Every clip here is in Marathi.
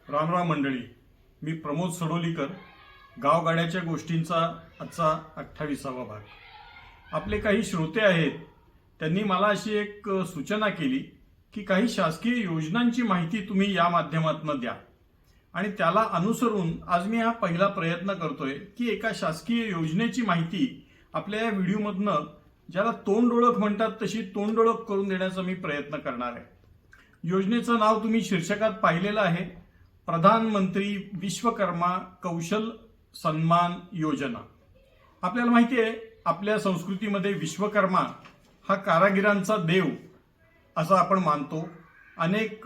रामराम मंडळी, मी प्रमोद सडोलीकर. गावगाड्याच्या गोष्टींचा आजचा 28वा भाग. आपले काही श्रोते आहेत, त्यांनी मला अशी एक सूचना केली की काही शासकीय योजनांची माहिती तुम्ही या माध्यमातून द्या. आणि त्याला अनुसरून आज मी हा पहिला प्रयत्न करतोय की एका शासकीय योजनेची माहिती आपल्या या व्हिडिओमधनं, ज्याला तोंड ओळख म्हणतात तशी तोंड ओळख करून देण्याचा मी प्रयत्न करणार आहे. योजनेचं नाव तुम्ही शीर्षकात पाहिलेलं आहे, प्रधानमंत्री विश्वकर्मा कौशल सन्मान योजना. आपल्याला माहिती आहे, आपल्या संस्कृतीमध्ये विश्वकर्मा हा कारागिरांचा देव असं आपण मानतो. अनेक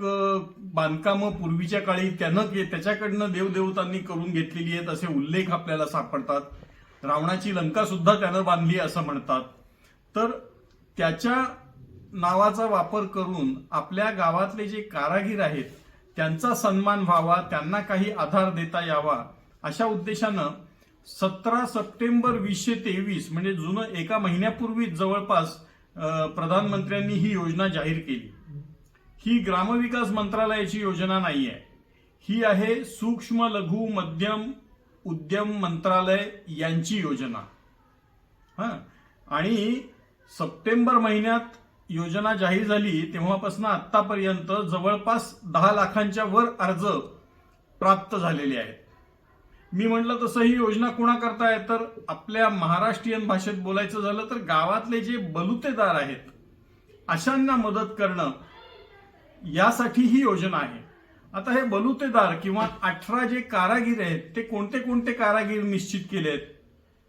बांधकामं पूर्वीच्या काळी त्याच्याकडनं देवदेवतांनी करून घेतलेली आहेत असे उल्लेख आपल्याला सापडतात. रावणाची लंका सुद्धा त्यानं बांधली असं म्हणतात. तर त्याच्या नावाचा वापर करून आपल्या गावातले जे कारागीर आहेत त्यांचा सन्मान व्हावा, त्यांना काही आधार देता यावा, अशा उद्देशानं 17 सप्टेंबर 2023 म्हणजे जुनं एका महिन्यापूर्वी जवळपास प्रधानमंत्र्यांनी ही योजना जाहीर केली. ही ग्रामविकास मंत्रालयाची योजना नाही आहे, ही आहे सूक्ष्म लघु मध्यम उद्यम मंत्रालय यांची योजना. आणि सप्टेंबर महिन्यात योजना जाहीर झाली तेव्हापासून आतापर्यंत जवळपास 10 लाखांच्या वर अर्ज प्राप्त झालेले आहेत. मी म्हटलं तसं ही योजना कुणा करताय, तर आपल्या महाराष्ट्रीयन भाषेत बोलायचं झालं तर गावातले जे बलुतेदार आहेत अशांना मदत करणं, यासाठी ही योजना आहे. आता हे बलुतेदार किंवा 18 जे कारागीर आहेत ते कोणते कोणते कारागीर निश्चित केले आहेत.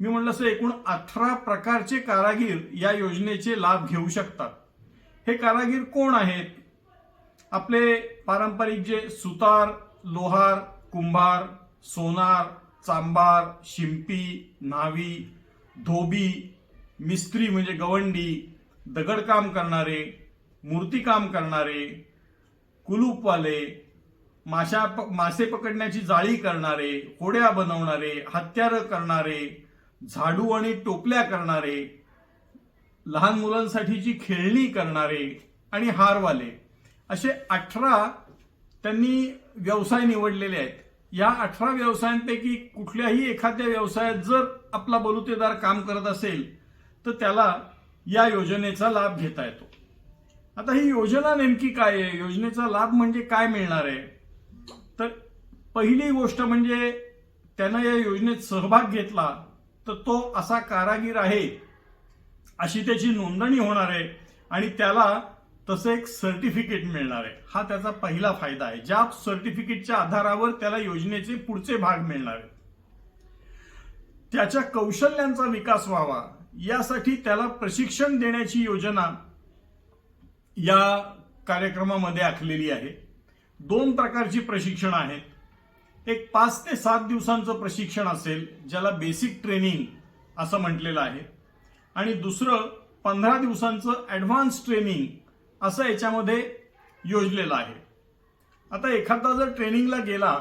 मी म्हटलं असं एकूण 18 प्रकारचे कारागीर या योजनेचे लाभ घेऊ शकतात. हे कारागीर कोण आहेत? आपले पारंपरिक जे सुतार, लोहार, कुंभार, सोनार, चांबार, शिंपी, न्हावी, धोबी, मिस्त्री म्हणजे गवंडी, दगडकाम करणारे, मूर्तिकाम करणारे, कुलूपवाले, मासे पकडण्याची जाळी करणारे, होड्या बनवणारे, हत्यारं करणारे, झाडू आणि टोपल्या करणारे, लहान मुलांसाठीची खेळणी करणारे आणि हारवाले, असे 18 त्यांनी व्यवसाय निवडलेले आहेत. या 18 व्यवसायांपैकी कुठल्याही एखाद्या व्यवसायात जर आपला बलुतेदार काम करत असेल तर त्याला या योजनेचा लाभ घेता येतो. आता ही योजना नेमकी काय आहे, योजनेचा लाभ म्हणजे काय मिळणार आहे? तर पहिली गोष्ट म्हणजे त्यानं या योजनेत सहभाग घेतला तर तो असा कारागीर आहे अशी त्याची नोंदणी होणार आहे आणि त्याला तसं एक सर्टिफिकेट मिळणार आहे. हा त्याचा पहिला फायदा आहे. ज्या सर्टिफिकेटच्या आधारावर त्याला योजनेचे पुढचे भाग मिळणार आहेत. त्याच्या कौशल्यांचा विकास व्हावा यासाठी त्याला प्रशिक्षण देण्याची योजना या कार्यक्रमामध्ये आखलेली आहे. 2 प्रकारची प्रशिक्षण आहेत. एक 5 ते 7 दिवसांचं प्रशिक्षण असेल, ज्याला बेसिक ट्रेनिंग असं म्हटलेलं आहे, आणि दुसरं 15 दिवसांचं ऍडव्हान्स ट्रेनिंग असं याच्यामध्ये योजलेलं आहे. आता एखादा जर ट्रेनिंगला गेला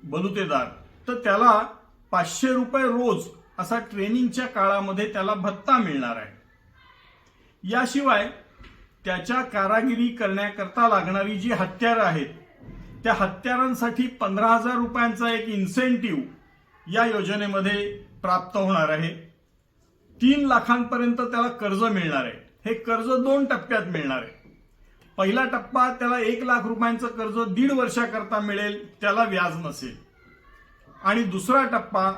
बलुतेदार तर त्याला 500 रुपये रोज असा ट्रेनिंगच्या काळामध्ये त्याला भत्ता मिळणार आहे. याशिवाय त्याच्या कारागिरी करण्याकरता लागणारी जी हत्यारं आहेत त्या हत्यारांसाठी 15,000 रुपयांचा एक इन्सेंटिव्ह या योजनेमध्ये प्राप्त होणार आहे. 3 लाखांपर्यंत त्याला कर्ज मिळणार आहे. हे कर्ज 2 टप्प्यात मिळणार आहे. पहिला टप्पा त्याला 1 लाख रुपयांचं कर्ज 1.5 वर्षाकरता मिळेल, त्याला व्याज नसेल. आणि दुसरा टप्पा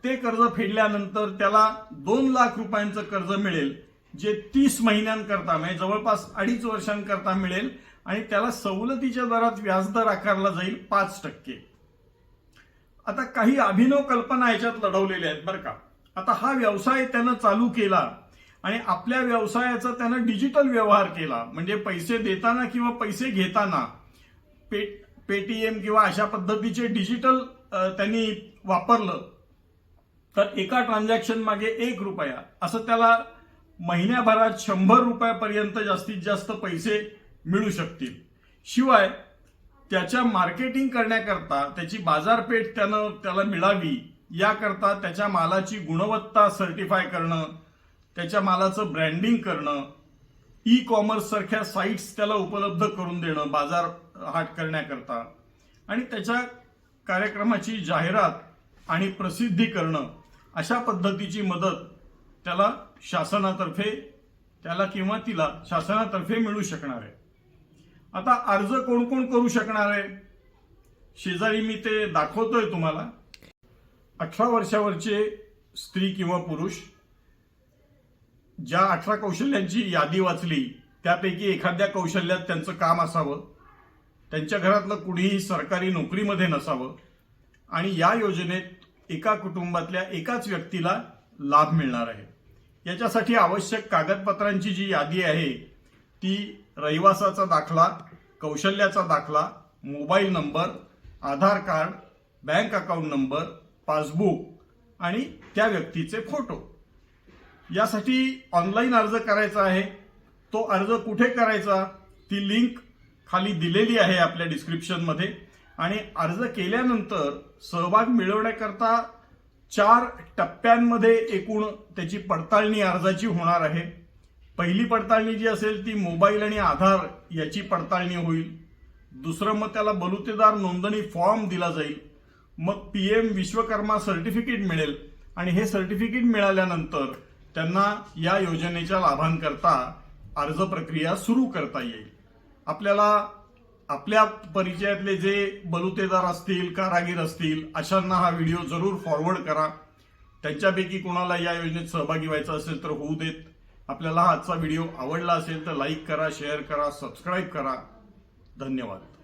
ते कर्ज फेडल्यानंतर त्याला 2 लाख रुपयांचं कर्ज मिळेल, जे 30 महिन्यांकरता म्हणजे जवळपास 2.5 वर्षांकरता मिळेल आणि त्याला सवलतीच्या दरात व्याजदर आकारला जाईल 5%. आता काही अभिनव कल्पना याच्यात लढवलेल्या आहेत बरं का. आता हा व्यवसाय त्यानं चालू केला आणि आपल्या व्यवसायाचा त्यानं डिजिटल व्यवहार केला, म्हणजे पैसे देताना किंवा पैसे घेताना पेटीएम किंवा अशा पद्धतीचे डिजिटल त्यांनी वापरलं तर एका ट्रान्झॅक्शन मागे 1 रुपया असं त्याला महिन्याभरात 100 रुपयापर्यंत जास्तीत जास्त पैसे मिळू शकतील. शिवाय त्याच्या मार्केटिंग करण्याकरता त्याची बाजारपेठ त्याला मिळावी याकरता त्याच्या मालाची गुणवत्ता सर्टिफाय करणं, त्याच्या मालाचं ब्रँडिंग करणं, ई कॉमर्स सारख्या साईट्स त्याला उपलब्ध करून देणं बाजार हाट करण्याकरता, आणि त्याच्या कार्यक्रमाची जाहिरात आणि प्रसिद्धी करणं अशा पद्धतीची मदत त्याला किंवा तिला शासनातर्फे मिळू शकणार आहे. आता अर्ज कोण कोण करू शकणार आहे? शेजारी मी ते दाखवतोय तुम्हाला. 18 वर्षावरचे स्त्री किंवा पुरुष, ज्या 18 कौशल्यांची यादी वाचली त्यापैकी एखाद्या कौशल्यात त्यांचं काम असावं, त्यांच्या घरातलं कुणीही सरकारी नोकरीमध्ये नसावं आणि या योजनेत एका कुटुंबातल्या एकाच व्यक्तीला लाभ मिळणार आहे. याच्यासाठी आवश्यक कागदपत्रांची जी यादी आहे ती रहिवासाचा दाखला, कौशल्याचा दाखला, mobile number, Aadhaar card, bank account number, passbook आणि त्या व्यक्तीचे फोटो. यासाठी ऑनलाईन अर्ज करायचा आहे. तो अर्ज कुठे करायचा? ती लिंक खाली दिलेली आहे आपल्या डिस्क्रिप्शनमध्ये. आणि अर्ज केल्यानंतर सहभाग मिळवण्याकरता 4 टप्प्यांमध्ये एकूण त्याची पडताळणी अर्जाची होणार आहे. पहिली पडताळणी जी असेल ती मोबाईल आणि आधार याची पडताळणी होईल. दुसरं मग त्याला बलुतेदार नोंदणी फॉर्म दिला जाईल. मग PM विश्वकर्मा सर्टिफिकेट मिळेल आणि हे सर्टिफिकेट मिळाल्यानंतर त्यांना या योजनेच्या लाभांकरता अर्ज प्रक्रिया सुरू करता येईल. आपल्याला आपल्या परिचयातले जे बलुतेदार असतील, कारागीर असतील, अशांना हा व्हिडिओ जरूर फॉरवर्ड करा. त्यांच्यापैकी कोणाला या योजनेत सहभागी व्हायचं असेल तर होऊ देत. आपल्याला हा आजचा व्हिडिओ आवडला असेल तर लाईक करा, शेअर करा, सबस्क्राईब करा. धन्यवाद.